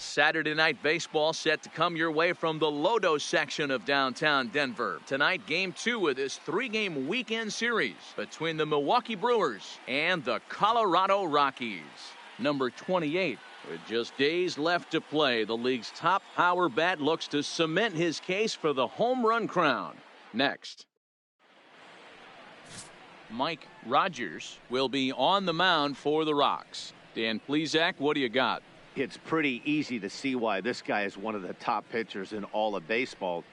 Saturday night baseball set to come your way from the Lodo section of downtown Denver. Tonight, game 2 of this 3-game weekend series between the Milwaukee Brewers and the Colorado Rockies. Number 28, with just days left to play, the league's top power bat looks to cement his case for the home run crown. Next, Mike Rogers will be on the mound for the Rocks. Dan Plesac, what do you got? It's pretty easy to see why this guy is one of the top pitchers in all of baseball.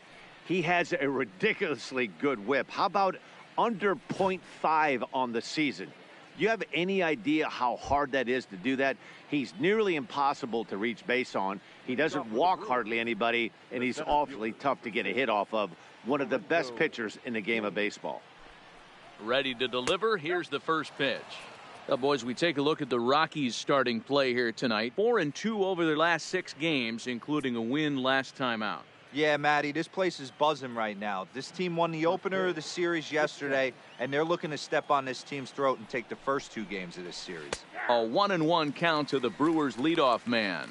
He has a ridiculously good whip. How about under .5 on the season? Do you have any idea how hard that is to do that? He's nearly impossible to reach base on. He doesn't walk hardly anybody, and he's awfully tough to get a hit off of. One of the best pitchers in the game of baseball. Ready to deliver. Here's the first pitch. Well, boys, we take a look at the Rockies starting play here tonight. 4-2 over their last 6 games, including a win last time out. Yeah, Matty, this place is buzzing right now. This team won the opener of the series yesterday, and they're looking to step on this team's throat and take the first 2 games of this series. A 1-1 count to the Brewers' leadoff man.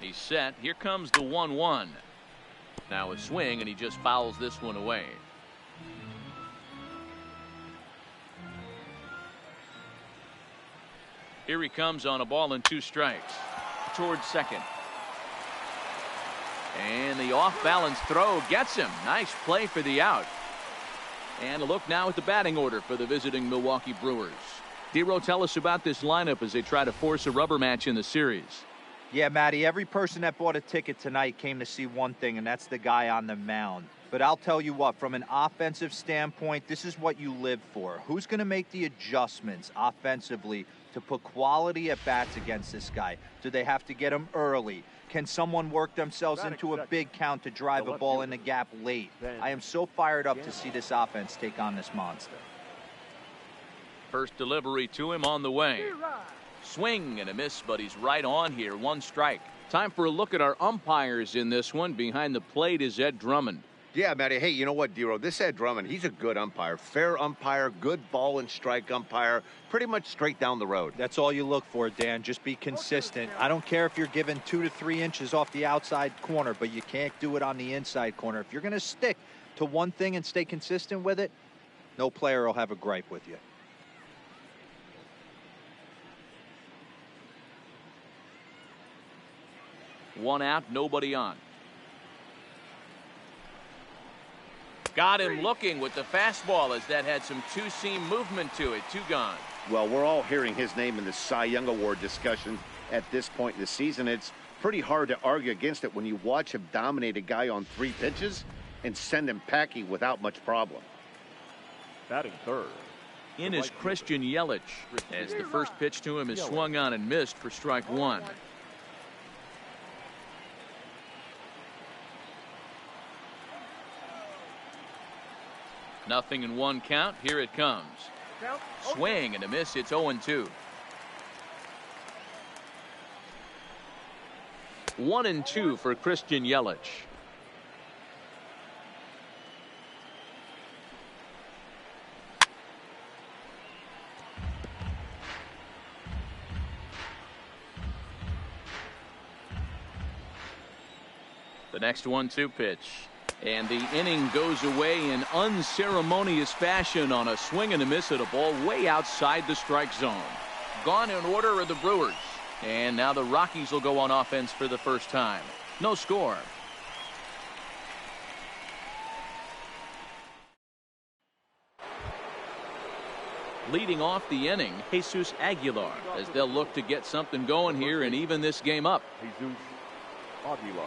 He's set. Here comes the 1-1. Now a swing, and he just fouls this one away. Here he comes on a ball and 2 strikes. Towards second. And the off-balance throw gets him. Nice play for the out. And a look now at the batting order for the visiting Milwaukee Brewers. Dero, tell us about this lineup as they try to force a rubber match in the series. Yeah, Matty, every person that bought a ticket tonight came to see one thing, and that's the guy on the mound. But I'll tell you what, from an offensive standpoint, this is what you live for. Who's going to make the adjustments offensively to put quality at bats against this guy? Do they have to get him early? Can someone work themselves into a big count to drive a ball in the gap late? I am so fired up to see this offense take on this monster. First delivery to him on the way. Swing and a miss, but he's right on here. 1 strike. Time for a look at our umpires in this one. Behind the plate is Ed Drummond. Yeah, Matty. Hey, you know what, Dero? This Ed Drummond, he's a good umpire. Fair umpire, good ball and strike umpire. Pretty much straight down the road. That's all you look for, Dan. Just be consistent. I don't care if you're given 2 to 3 inches off the outside corner, but you can't do it on the inside corner. If you're going to stick to one thing and stay consistent with it, no player will have a gripe with you. One out, nobody on. Got him looking with the fastball as that had some 2-seam movement to it. 2 gone. Well, we're all hearing his name in the Cy Young Award discussion at this point in the season. It's pretty hard to argue against it when you watch him dominate a guy on 3 pitches and send him packing without much problem. Batting third. In is Christian Yelich as the first pitch to him is swung on and missed for strike 1. Nothing in 1 count. Here it comes. Swing and a miss. It's 0-2. 1-2 for Christian Yelich. The next 1-2 pitch. And the inning goes away in unceremonious fashion on a swing and a miss at a ball way outside the strike zone. Gone in order are the Brewers. And now the Rockies will go on offense for the first time. No score. Leading off the inning, Jesus Aguilar, as they'll look to get something going here and even this game up. Jesus Aguilar.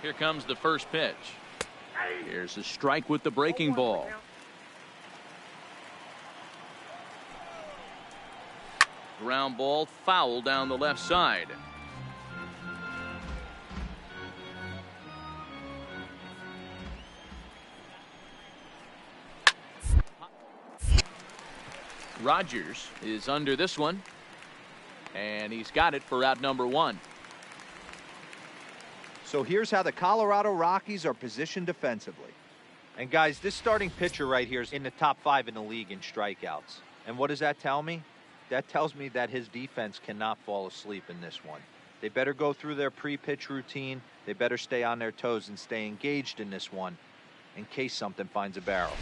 Here comes the first pitch. Here's a strike with the breaking ball. Ground ball foul down the left side. Rogers is under this one, and he's got it for out number 1. So here's how the Colorado Rockies are positioned defensively. And guys, this starting pitcher right here is in the top 5 in the league in strikeouts. And what does that tell me? That tells me that his defense cannot fall asleep in this one. They better go through their pre-pitch routine. They better stay on their toes and stay engaged in this one in case something finds a barrel.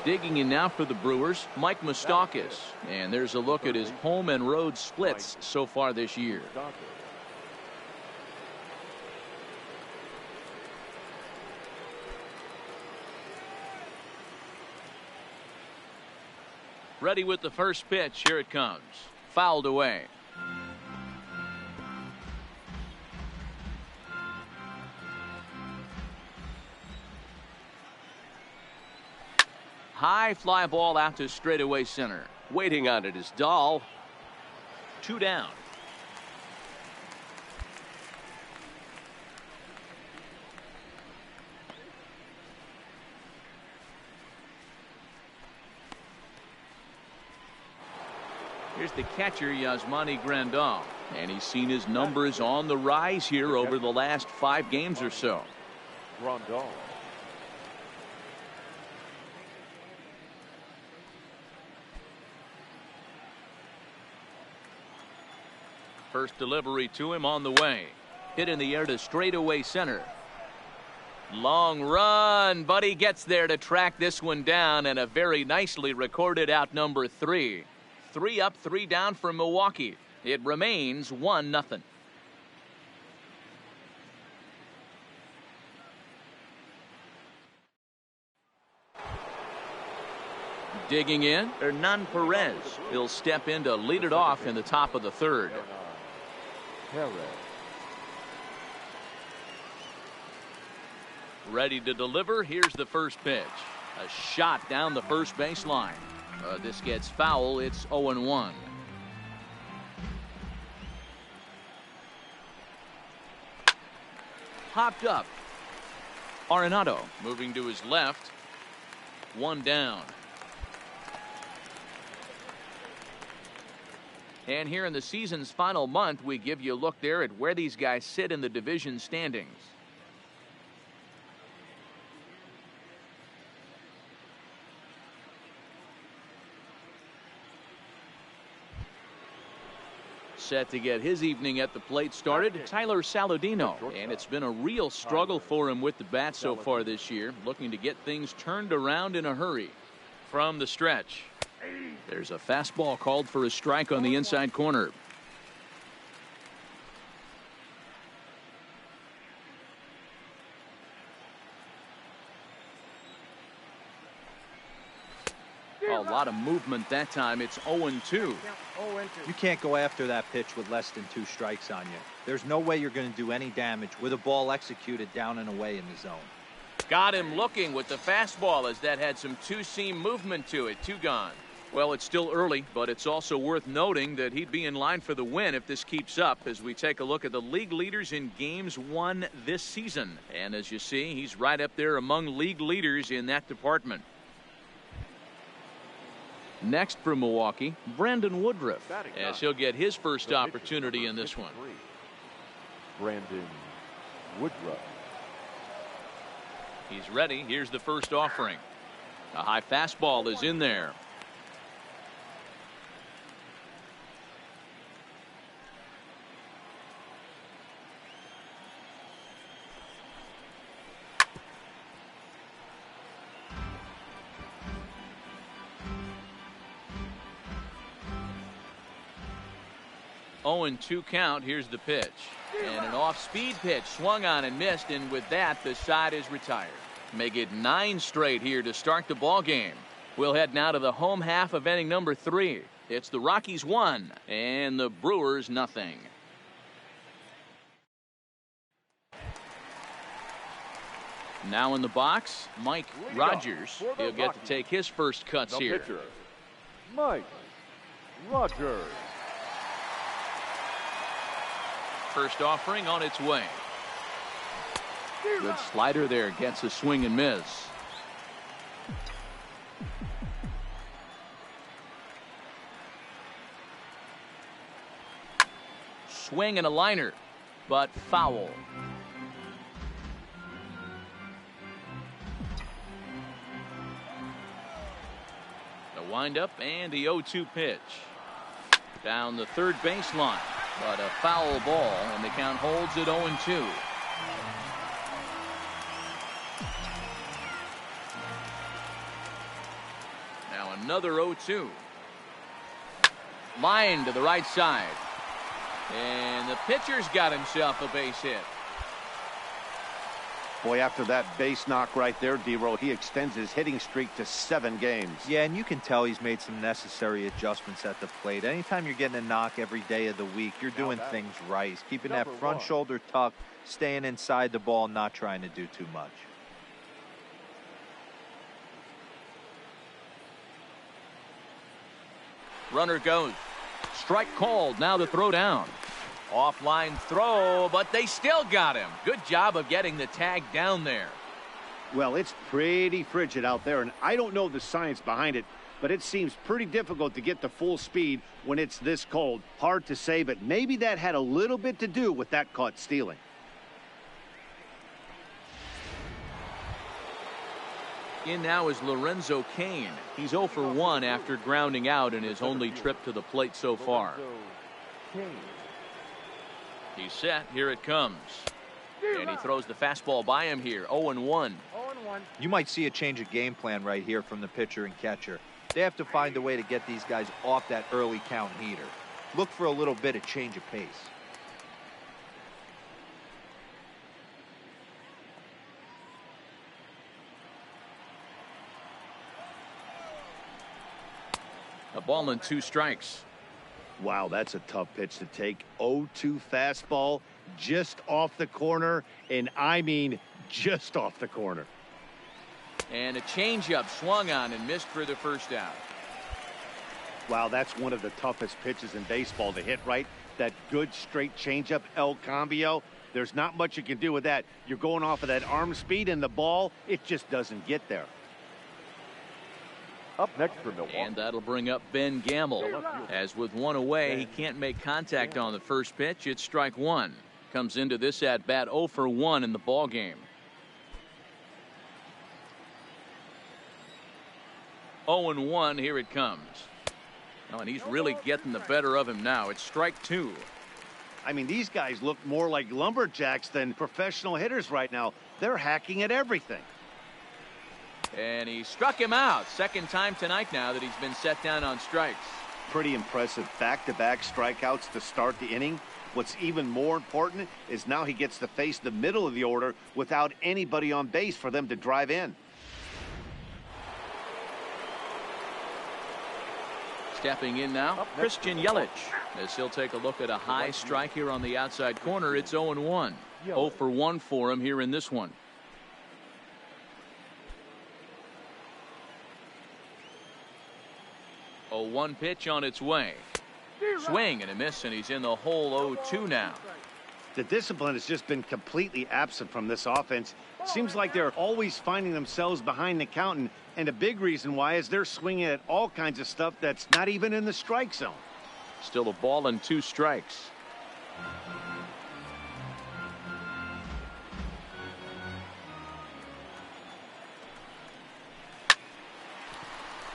Digging in now for the Brewers, Mike Moustakas. And there's a look at his home and road splits so far this year. Ready with the first pitch. Here it comes. Fouled away. High fly ball out to straightaway center. Waiting on it is Dahl. 2 down. Here's the catcher, Yasmani Grandal. And he's seen his numbers on the rise here over the last 5 games or so. Grandal. First delivery to him on the way. Hit in the air to straightaway center. Long run, but he gets there to track this one down, and a very nicely recorded out number 3. 3 up, 3 down for Milwaukee. It remains 1-0. Digging in, Hernan Perez. He'll step in to lead it off in the top of the 3rd. Ready to deliver. Here's the first pitch. A shot down the first baseline. This gets foul. It's 0-1. Popped up. Arenado moving to his left. 1 down. And here in the season's final month, we give you a look there at where these guys sit in the division standings. Set to get his evening at the plate started, Tyler Saladino. And it's been a real struggle for him with the bat so far this year, looking to get things turned around in a hurry. From the stretch, there's a fastball called for a strike on the inside corner. A lot of movement that time. It's 0-2. You can't go after that pitch with less than 2 strikes on you. There's no way you're going to do any damage with a ball executed down and away in the zone. Got him looking with the fastball, as that had some 2-seam movement to it. 2 gone. Well, it's still early, but it's also worth noting that he'd be in line for the win if this keeps up, as we take a look at the league leaders in games won this season. And as you see, he's right up there among league leaders in that department. Next for Milwaukee, Brandon Woodruff, as he'll get his first opportunity in this one. Brandon Woodruff. He's ready. Here's the first offering. A high fastball is in there. Oh, and 2 count. Here's the pitch. And an off-speed pitch swung on and missed, and with that, the side is retired. Make it 9 straight here to start the ball game. We'll head now to the home half of inning number 3. It's the Rockies 1 and the Brewers nothing. Now in the box, Mike Rogers. He'll get to take his first cuts here. Pitcher, Mike Rogers. First offering on its way. Good slider there, gets a swing and miss. Swing and a liner. but foul. The windup and the 0-2 pitch. Down the third baseline, but a foul ball, and the count holds at 0-2. Now another 0-2. Line to the right side. And the pitcher's got himself a base hit. Boy, after that base knock right there, D-Roll, he extends his hitting streak to 7 games. Yeah, and you can tell he's made some necessary adjustments at the plate. Anytime you're getting a knock every day of the week, you're doing things right. He's keeping that front shoulder tucked, staying inside the ball, not trying to do too much. Runner goes. Strike called. Now the throw down. Offline throw, but they still got him. Good job of getting the tag down there. Well, it's pretty frigid out there, and I don't know the science behind it, but it seems pretty difficult to get to full speed when it's this cold. Hard to say, but maybe that had a little bit to do with that caught stealing. In now is Lorenzo Cain. He's 0 for 1 after grounding out in his only trip to the plate so far. He's set. Here it comes. And he throws the fastball by him here. 0-1. You might see a change of game plan right here from the pitcher and catcher. They have to find a way to get these guys off that early count heater. Look for a little bit of change of pace. A ball and 2 strikes. Wow, that's a tough pitch to take. 0-2 fastball just off the corner, and I mean just off the corner. And a changeup swung on and missed for the first out. Wow, that's one of the toughest pitches in baseball to hit right. That good straight changeup, El Cambio. There's not much you can do with that. You're going off of that arm speed, and the ball, it just doesn't get there. Up next for Milwaukee. And that'll bring up Ben Gamble. As with 1 away, he can't make contact on the first pitch. It's strike 1. Comes into this at bat 0 for 1 in the ball game. 0-1. Here it comes. Oh, and he's really getting the better of him now. It's strike 2. I mean, these guys look more like lumberjacks than professional hitters right now. They're hacking at everything. And he struck him out. Second time tonight now that he's been set down on strikes. Pretty impressive back-to-back strikeouts to start the inning. What's even more important is now he gets to face the middle of the order without anybody on base for them to drive in. Stepping in now, Christian Yelich. As he'll take a look at a high strike here on the outside corner. It's 0-1. 0 for 1 for him here in this one. 0-1 pitch on its way. Swing and a miss, and he's in the hole. 0-2 now. The discipline has just been completely absent from this offense. Seems like they're always finding themselves behind the count, and a big reason why is they're swinging at all kinds of stuff that's not even in the strike zone. Still a ball and 2 strikes.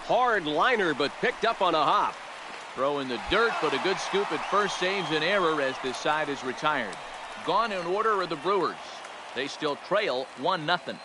Hard liner, but picked up on a hop. Throw in the dirt, but a good scoop at first saves an error as this side is retired. Gone in order are the Brewers. They still trail 1-0.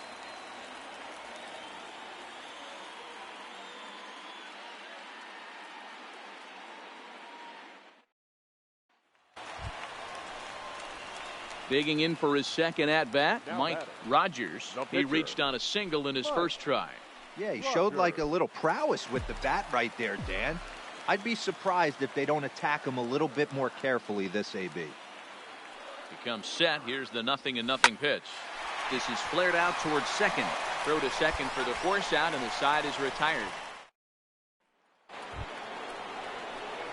Digging in for his second at-bat, Mike Rogers. He reached on a single in his first try. Yeah, he showed like a little prowess with the bat right there, Dan. I'd be surprised if they don't attack him a little bit more carefully this AB. He comes set. Here's the 0-0 pitch. This is flared out towards second. Throw to second for the force out, and the side is retired.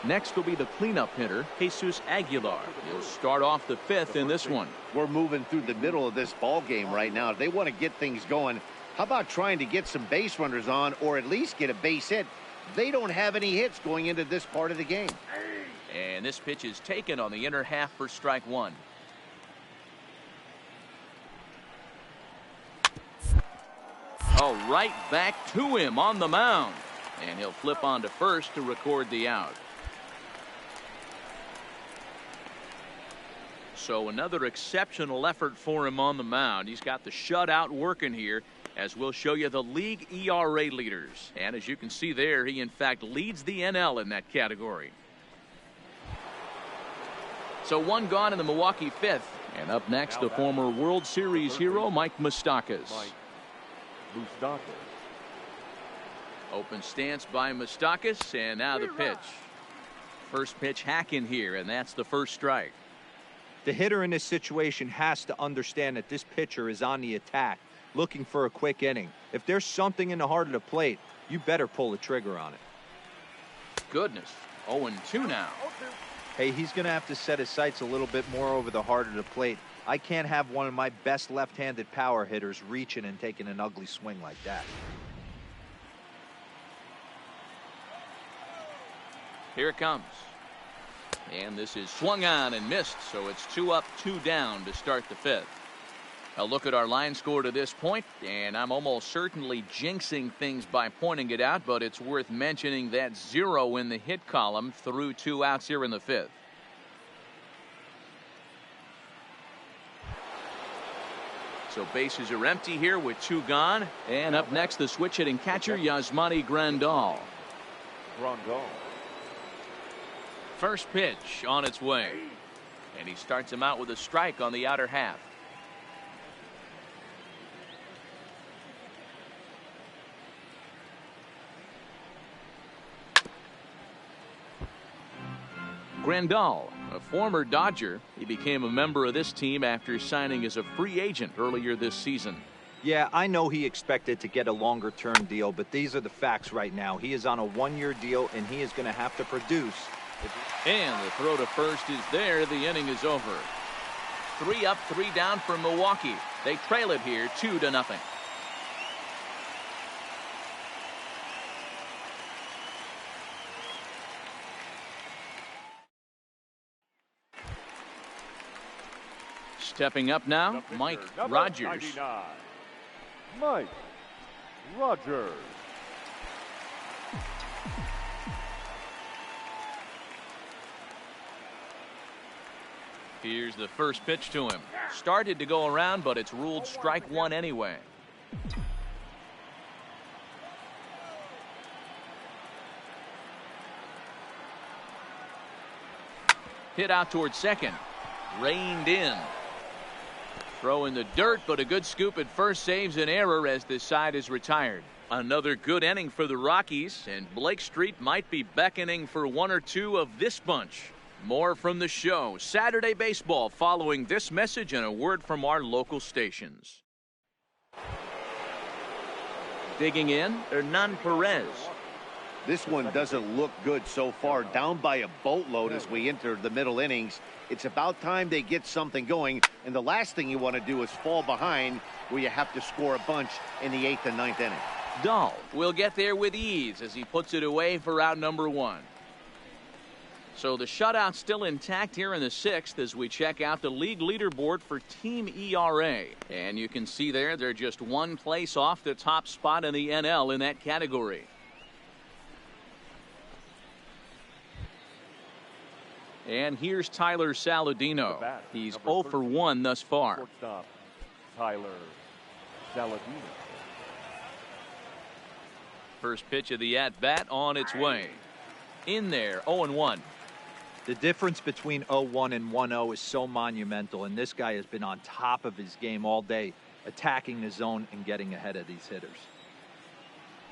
Next will be the cleanup hitter, Jesus Aguilar. He'll start off the 5th in this one. We're moving through the middle of this ball game right now. If they want to get things going, how about trying to get some base runners on, or at least get a base hit? They don't have any hits going into this part of the game. And this pitch is taken on the inner half for strike 1. ball right back to him on the mound. And he'll flip on to first to record the out. So another exceptional effort for him on the mound. He's got the shutout working here, as we'll show you the league ERA leaders. And as you can see there, he in fact leads the NL in that category. So one gone in the Milwaukee fifth. And up next, the former World Series hero, Mike Moustakas. Open stance by Moustakas, and now the pitch. First pitch hack in here, and that's the first strike. The hitter in this situation has to understand that this pitcher is on the attack, looking for a quick inning. If there's something in the heart of the plate, you better pull the trigger on it. Goodness, 0-2 now. Hey, he's going to have to set his sights a little bit more over the heart of the plate. I can't have one of my best left-handed power hitters reaching and taking an ugly swing like that. Here it comes. And this is swung on and missed, so it's 2 up, 2 down to start the fifth. A look at our line score to this point, and I'm almost certainly jinxing things by pointing it out, but it's worth mentioning that 0 in the hit column through 2 outs here in the fifth. So bases are empty here with 2 gone. And up next, the switch hitting catcher, Yasmani Grandal. First pitch on its way. And he starts him out with a strike on the outer half. Grandal, a former Dodger, he became a member of this team after signing as a free agent earlier this season. Yeah, I know he expected to get a longer-term deal, but these are the facts right now. He is on a 1-year deal, and he is going to have to produce. And the throw to first is there. The inning is over. 3 up, 3 down for Milwaukee. They trail it here 2-0. Stepping up now, Mike Rogers. 99, Mike Rogers. Here's the first pitch to him. Started to go around, but it's ruled strike 1 anyway. Hit out towards second. Reined in. Throw in the dirt, but a good scoop at first saves an error as this side is retired. Another good inning for the Rockies, and Blake Street might be beckoning for 1 or 2 of this bunch. More from the show Saturday Baseball following this message and a word from our local stations. Digging in, Hernan Perez. This one doesn't look good so far. Down by a boatload as we enter the middle innings. It's about time they get something going, and the last thing you want to do is fall behind where you have to score a bunch in the 8th and 9th inning. Dahl will get there with ease as he puts it away for out number 1. So the shutout still intact here in the 6th as we check out the league leaderboard for team ERA. And you can see there they're just 1 place off the top spot in the NL in that category. And here's Tyler Saladino. He's 0 for 1 thus far. Shortstop, Tyler Saladino. First pitch of the at-bat on its way. In there, 0-1. The difference between 0-1 and 1-0 is so monumental, and this guy has been on top of his game all day, attacking the zone and getting ahead of these hitters.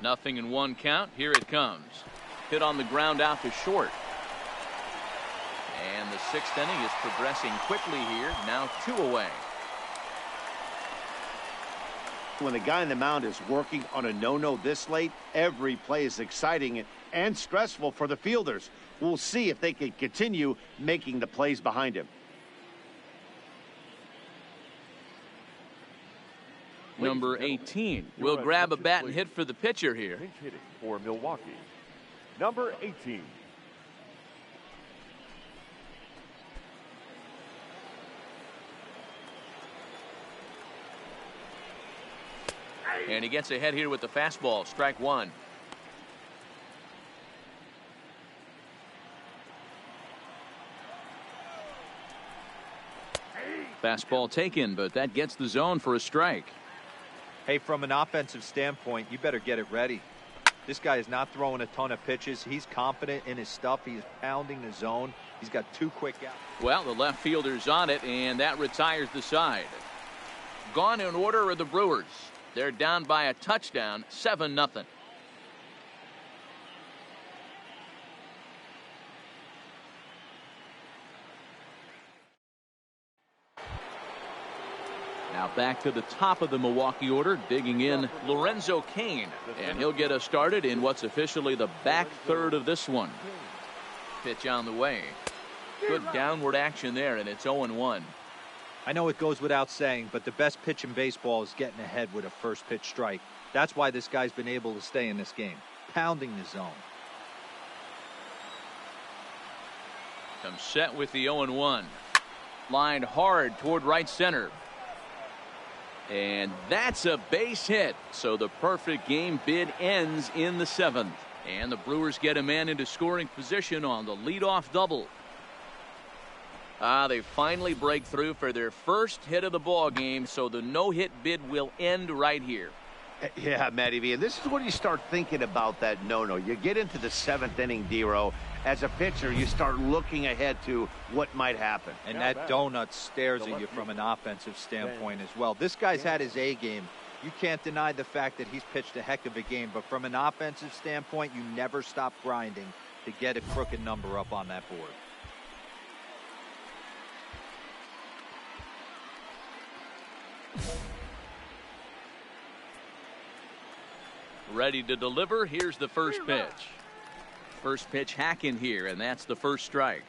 0-1 count. Here it comes. Hit on the ground out to short. And the 6th inning is progressing quickly here. Now 2 away. When the guy on the mound is working on a no-no this late, every play is exciting and stressful for the fielders. We'll see if they can continue making the plays behind him. Number 18 will grab a bat and hit for the pitcher here. Pinch hitting for Milwaukee. Number 18. And he gets ahead here with the fastball. Strike one. Fastball taken, but that gets the zone for a strike. Hey, from an offensive standpoint, you better get it ready. This guy is not throwing a ton of pitches. He's confident in his stuff. He is pounding the zone. He's got two quick outs. Well, the left fielder's on it, and that retires the side. Gone in order are the Brewers. They're down by a touchdown, 7-0. Now back to the top of the Milwaukee order, digging in Lorenzo Cain, and he'll get us started in what's officially the back third of this one. Pitch on the way. Good downward action there, and it's 0-1. I know it goes without saying, but the best pitch in baseball is getting ahead with a first pitch strike. That's why this guy's been able to stay in this game, pounding the zone. Comes set with the 0-1. Lined hard toward right center. And that's a base hit. So the perfect game bid ends in the 7th. And the Brewers get a man into scoring position on the leadoff double. They finally break through for their first hit of the ball game. So the no-hit bid will end right here. Yeah, Matty V, and this is when you start thinking about that no-no. You get into the 7th inning, D-Row. As a pitcher, you start looking ahead to what might happen. And that donut stares at you from an offensive standpoint as well. This guy's had his A game. You can't deny the fact that he's pitched a heck of a game, but from an offensive standpoint, you never stop grinding to get a crooked number up on that board. Ready to deliver. Here's the first pitch. First pitch hacking here, and that's the first strike.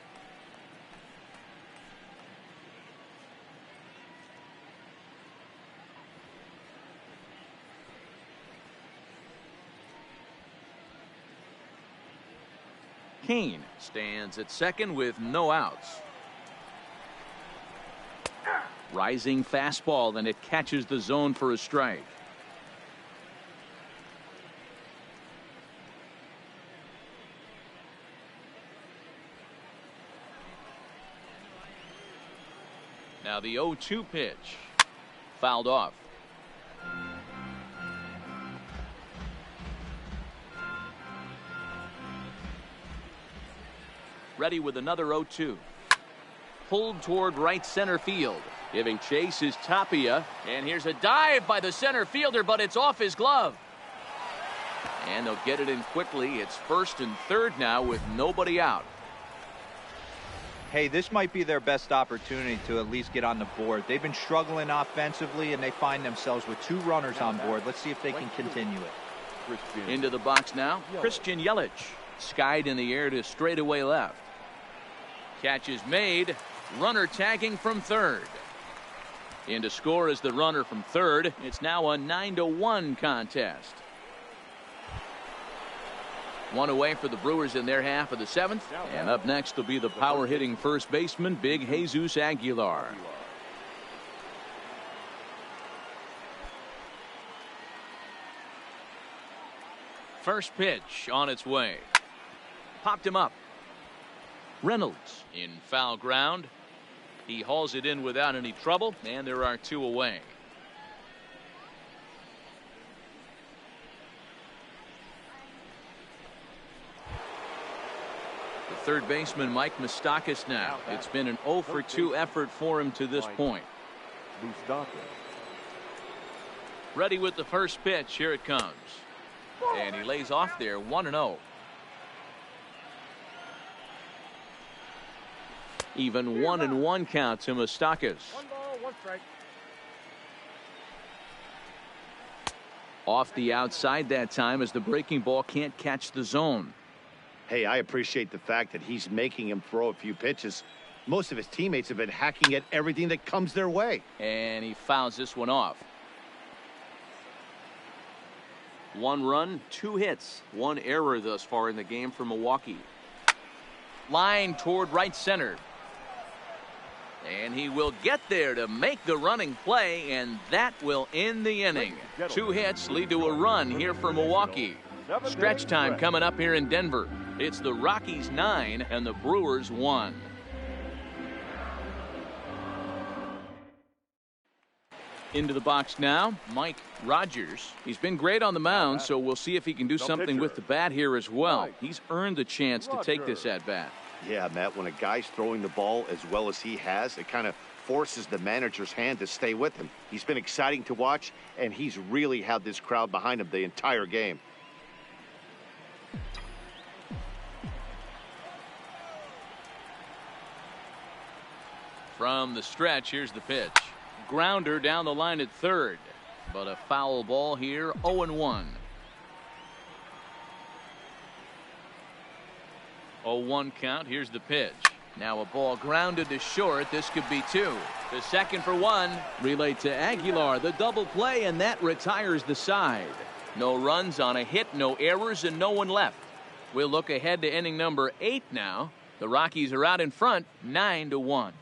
Cain stands at second with no outs. Rising fastball, and it catches the zone for a strike. Now the 0-2 pitch. Fouled off. Ready with another 0-2. Pulled toward right center field. Giving chase is Tapia. And here's a dive by the center fielder, but it's off his glove. And they'll get it in quickly. It's first and third now with nobody out. Hey, this might be their best opportunity to at least get on the board. They've been struggling offensively, and they find themselves with 2 runners on board. Let's see if they can continue it. Into the box now, Christian Yelich. Skied in the air to straightaway left. Catch is made. Runner tagging from third. In to score is the runner from third. It's now a 9-1 contest. One away for the Brewers in their half of the 7th. And up next will be the power hitting first baseman, Big Jesus Aguilar. First pitch on its way. Popped him up. Reynolds in foul ground. He hauls it in without any trouble, and there are 2 away. Third baseman Mike Moustakas now. It's been an 0 for 2 effort for him to this point. Ready with the first pitch. Here it comes. And he lays off there 1-0. Even 1-1 count to Moustakas. 1 ball, 1 strike. Off the outside that time as the breaking ball can't catch the zone. Hey, I appreciate the fact that he's making him throw a few pitches. Most of his teammates have been hacking at everything that comes their way. And he fouls this one off. 1 run, 2 hits, 1 error thus far in the game for Milwaukee. Line toward right center. And he will get there to make the running play, and that will end the inning. 2 hits lead to a run here for Milwaukee. Stretch time coming up here in Denver. It's the Rockies 9 and the Brewers 1. Into the box now, Mike Rogers. He's been great on the mound, so we'll see if he can do something with the bat here as well. He's earned the chance to take this at bat. Yeah, Matt, when a guy's throwing the ball as well as he has, it kind of forces the manager's hand to stay with him. He's been exciting to watch, and he's really had this crowd behind him the entire game. From the stretch, here's the pitch. Grounder down the line at third, but a foul ball here, 0-1. 0-1 count. Here's the pitch. Now a ball grounded to short. This could be 2. To second for 1. Relay to Aguilar. The double play, and that retires the side. No runs on a hit, no errors, and no one left. We'll look ahead to inning number 8 now. The Rockies are out in front, 9-1.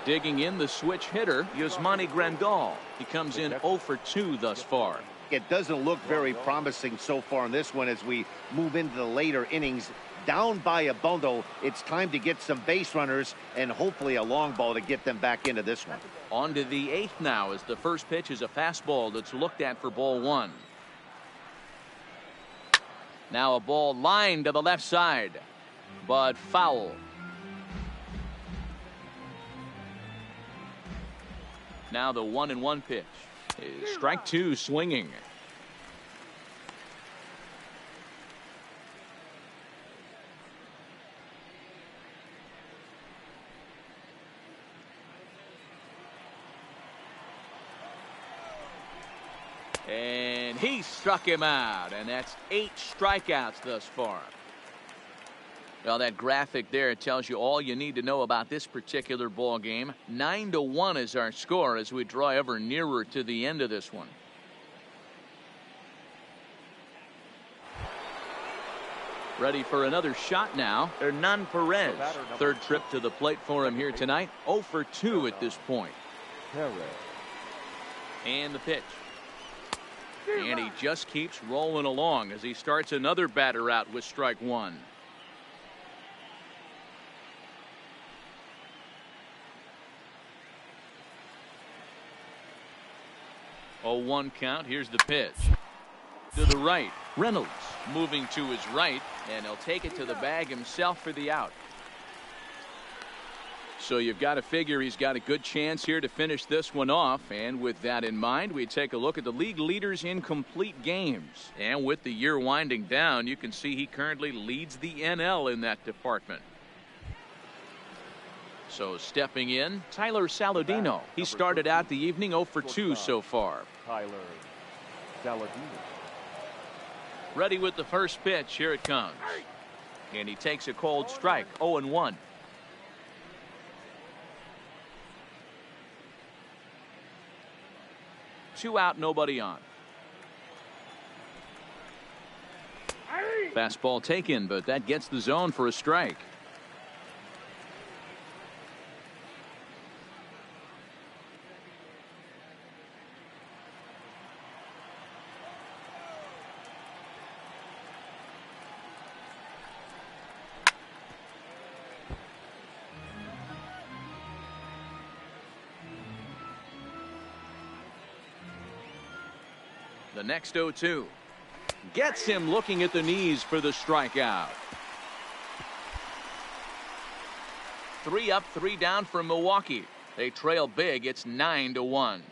Digging in, the switch hitter, Yasmani Grandal. He comes in 0 for 2 thus far. It doesn't look very promising so far in this one as we move into the later innings. Down by a bundle, it's time to get some base runners and hopefully a long ball to get them back into this one. On to the 8th now as the first pitch is a fastball that's looked at for ball 1. Now a ball lined to the left side, but foul. Now the 1-1 pitch is strike 2 swinging. And he struck him out, and that's 8 strikeouts thus far. Well, that graphic there tells you all you need to know about this particular ball game. 9-1 is our score as we draw ever nearer to the end of this one. Ready for another shot now. Hernan Perez. Third trip to the plate for him here tonight. 0 for 2 at this point. And the pitch. And he just keeps rolling along as he starts another batter out with strike 1. Oh, 1 count. Here's the pitch. To the right. Reynolds moving to his right, and he'll take it to the bag himself for the out. So you've got to figure he's got a good chance here to finish this one off. And with that in mind, we take a look at the league leaders in complete games. And with the year winding down, you can see he currently leads the NL in that department. So stepping in, Tyler Saladino. He started out the evening 0 for 2 so far. Tyler Saladino. Ready with the first pitch. Here it comes. And he takes a cold strike. 0-1. Two out, nobody on. Fastball taken, but that gets the zone for a strike. The next 0-2 gets him looking at the knees for the strikeout. 3 up, 3 down for Milwaukee. They trail big. It's 9-1.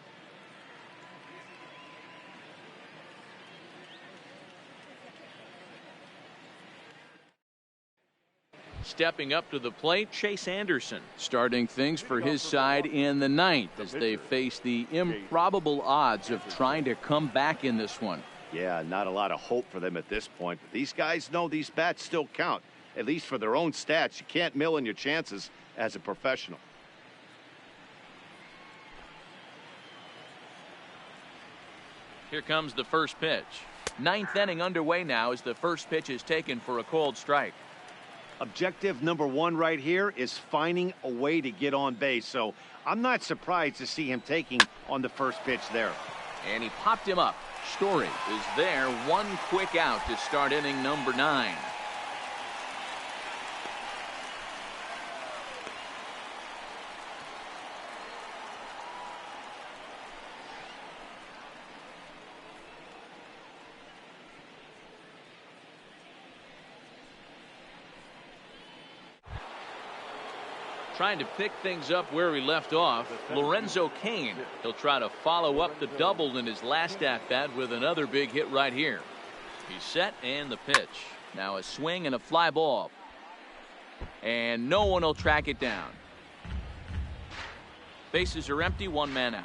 Stepping up to the plate, Chase Anderson starting things for his side in the 9th as they face the improbable odds of trying to come back in this one. Yeah, not a lot of hope for them at this point, but these guys know these bats still count, at least for their own stats. You can't mill in your chances as a professional. Here comes the first pitch. 9th inning underway now as the first pitch is taken for a cold strike. Objective number one right here is finding a way to get on base. So I'm not surprised to see him taking on the first pitch there. And he popped him up. Story is there. One quick out to start inning number 9. Trying to pick things up where he left off, Lorenzo Cain. He'll try to follow up the double in his last at-bat with another big hit right here. He's set and the pitch. Now a swing and a fly ball. And no one will track it down. Bases are empty, one man out.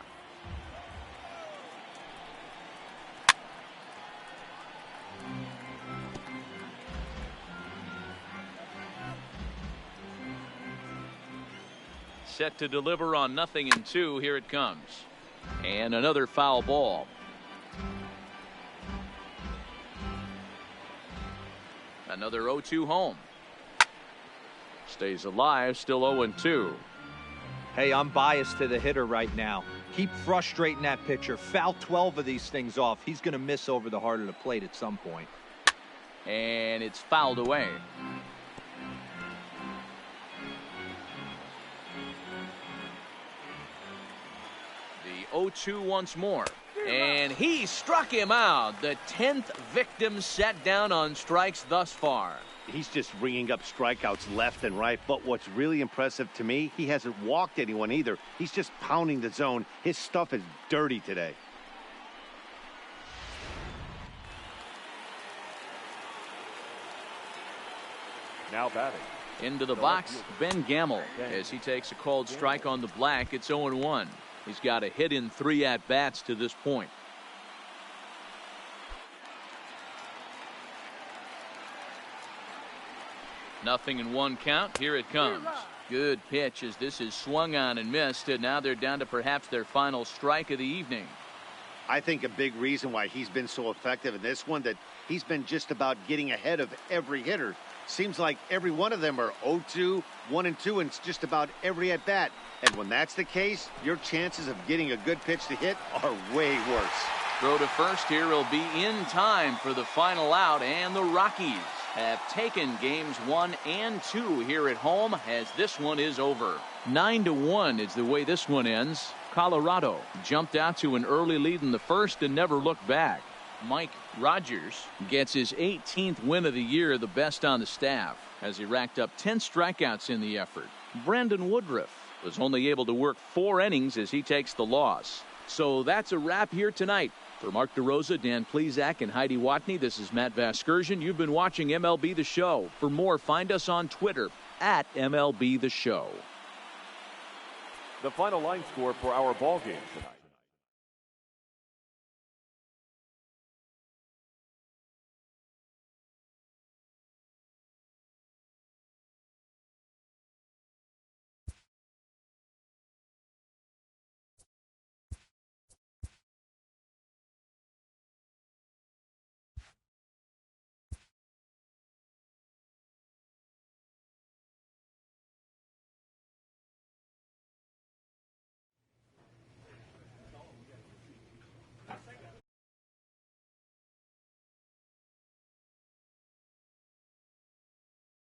Set to deliver on 0-2. Here it comes. And another foul ball. Another 0-2 home. Stays alive, still 0-2. Hey, I'm biased to the hitter right now. Keep frustrating that pitcher. Foul 12 of these things off. He's going to miss over the heart of the plate at some point. And it's fouled away. The 0-2 once more. And he struck him out. The 10th victim set down on strikes thus far. He's just ringing up strikeouts left and right. But what's really impressive to me, he hasn't walked anyone either. He's just pounding the zone. His stuff is dirty today. Now batting. Into the box, Ben Gamble, as he takes a called strike on the black. It's 0-1. He's got a hit in 3 at-bats to this point. Nothing in 1 count. Here it comes. Good pitch as this is swung on and missed. And now they're down to perhaps their final strike of the evening. I think a big reason why he's been so effective in this one, that he's been just about getting ahead of every hitter. Seems like every one of them are 0-2, 1-2, and it's just about every at bat. And when that's the case, your chances of getting a good pitch to hit are way worse. Throw to first here will be in time for the final out, and the Rockies have taken games 1 and 2 here at home as this one is over. 9-1 is the way this one ends. Colorado jumped out to an early lead in the first and never looked back. Mike Rogers gets his 18th win of the year, the best on the staff, as he racked up 10 strikeouts in the effort. Brandon Woodruff was only able to work 4 innings as he takes the loss. So that's a wrap here tonight. For Mark DeRosa, Dan Plesac, and Heidi Watney, this is Matt Vasgersian. You've been watching MLB The Show. For more, find us on Twitter at MLB The Show. The final line score for our ball game tonight.